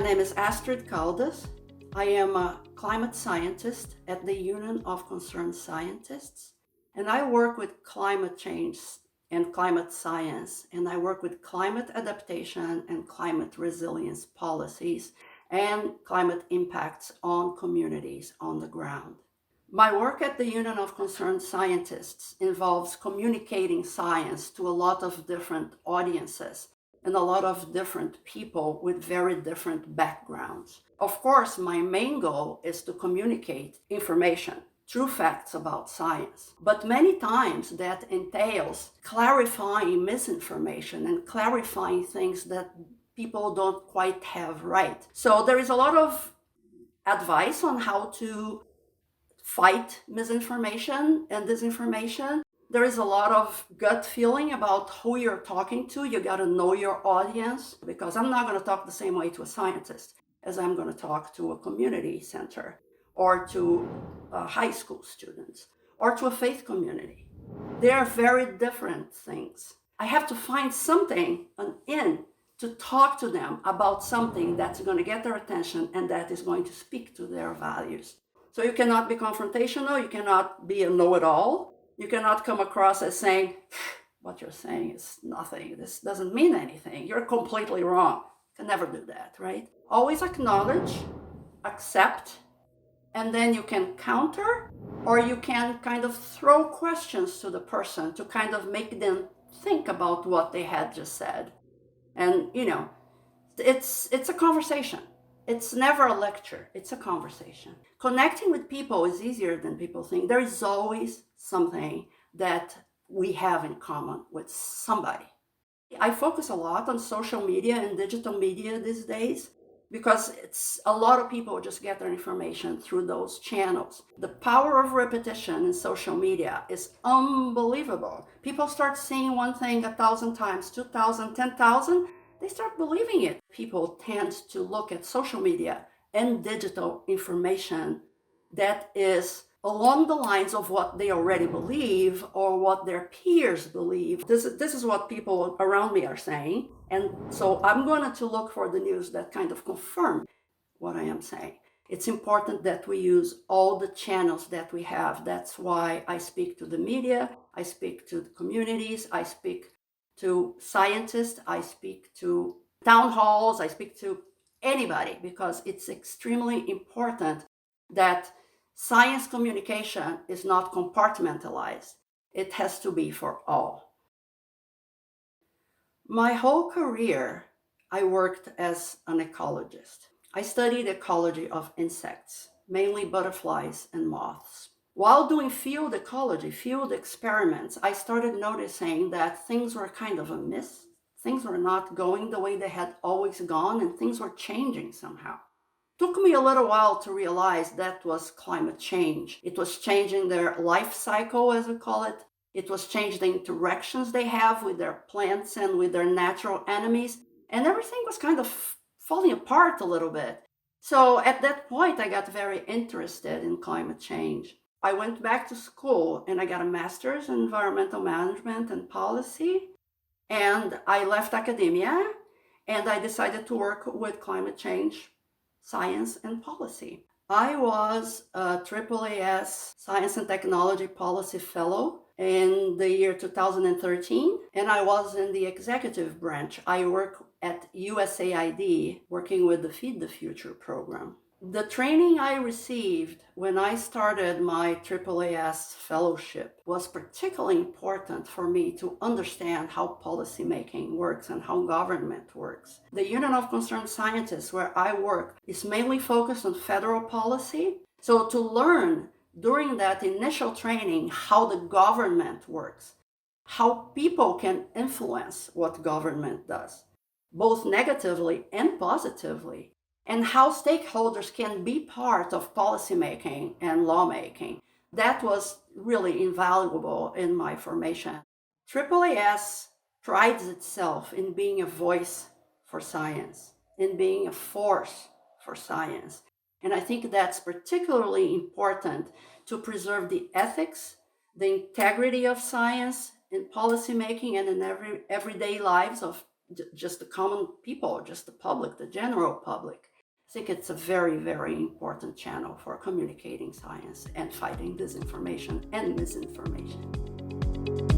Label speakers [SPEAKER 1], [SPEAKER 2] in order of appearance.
[SPEAKER 1] name is Astrid Caldas. I am a climate scientist at the Union of Concerned Scientists, and I work with climate change and climate science, and I work with climate adaptation and climate resilience policies and climate impacts on communities on the ground. My work at the Union of Concerned Scientists involves communicating science to a lot of different audiences and a lot of different people with very different backgrounds. Of course, my main goal is to communicate information, true facts about science. But many times that entails clarifying misinformation and clarifying things that people don't quite have right. So there is a lot of advice on how to fight misinformation and disinformation. There is a lot of gut feeling about who you're talking to. You got to know your audience, because I'm not going to talk the same way to a scientist as I'm going to talk to a community center or to high school students or to a faith community. They are very different things. I have to find something, an in, to talk to them about something that's going to get their attention and that is going to speak to their values. So you cannot be confrontational, you cannot be a know-it-all, you cannot come across as saying, what you're saying is nothing, this doesn't mean anything, you're completely wrong. You can never do that, right? Always acknowledge, accept, and then you can counter, or you can kind of throw questions to the person to kind of make them think about what they had just said. And, it's a conversation. It's never a lecture, it's a conversation. Connecting with people is easier than people think. There is always something that we have in common with somebody. I focus a lot on social media and digital media these days because a lot of people just get their information through those channels. The power of repetition in social media is unbelievable. People start seeing one thing 1,000 times, 2,000, 10,000, they start believing it. People tend to look at social media and digital information that is along the lines of what they already believe or what their peers believe. This is what people around me are saying. And so I'm going to look for the news that kind of confirm what I am saying. It's important that we use all the channels that we have. That's why I speak to the media, I speak to the communities, I speak to scientists, I speak to town halls, I speak to anybody, because it's extremely important that science communication is not compartmentalized. It has to be for all. My whole career, I worked as an ecologist. I studied ecology of insects, mainly butterflies and moths. While doing field ecology, field experiments, I started noticing that things were kind of amiss. Things were not going the way they had always gone, and things were changing somehow. Took me a little while to realize that was climate change. It was changing their life cycle, as we call it. It was changing the interactions they have with their plants and with their natural enemies. And everything was kind of falling apart a little bit. So at that point, I got very interested in climate change. I went back to school and I got a master's in environmental management and policy. And I left academia and I decided to work with climate change, science, and policy. I was a AAAS Science and Technology Policy Fellow in the year 2013, and I was in the executive branch. I work at USAID, working with the Feed the Future program. The training I received when I started my AAAS fellowship was particularly important for me to understand how policymaking works and how government works. The Union of Concerned Scientists, where I work, is mainly focused on federal policy. So to learn during that initial training how the government works, how people can influence what government does, both negatively and positively, and how stakeholders can be part of policymaking and lawmaking. That was really invaluable in my formation. AAAS prides itself in being a voice for science, in being a force for science. And I think that's particularly important to preserve the ethics, the integrity of science in policymaking and in everyday lives of just the common people, just the public, the general public. I think it's a very, very important channel for communicating science and fighting disinformation and misinformation.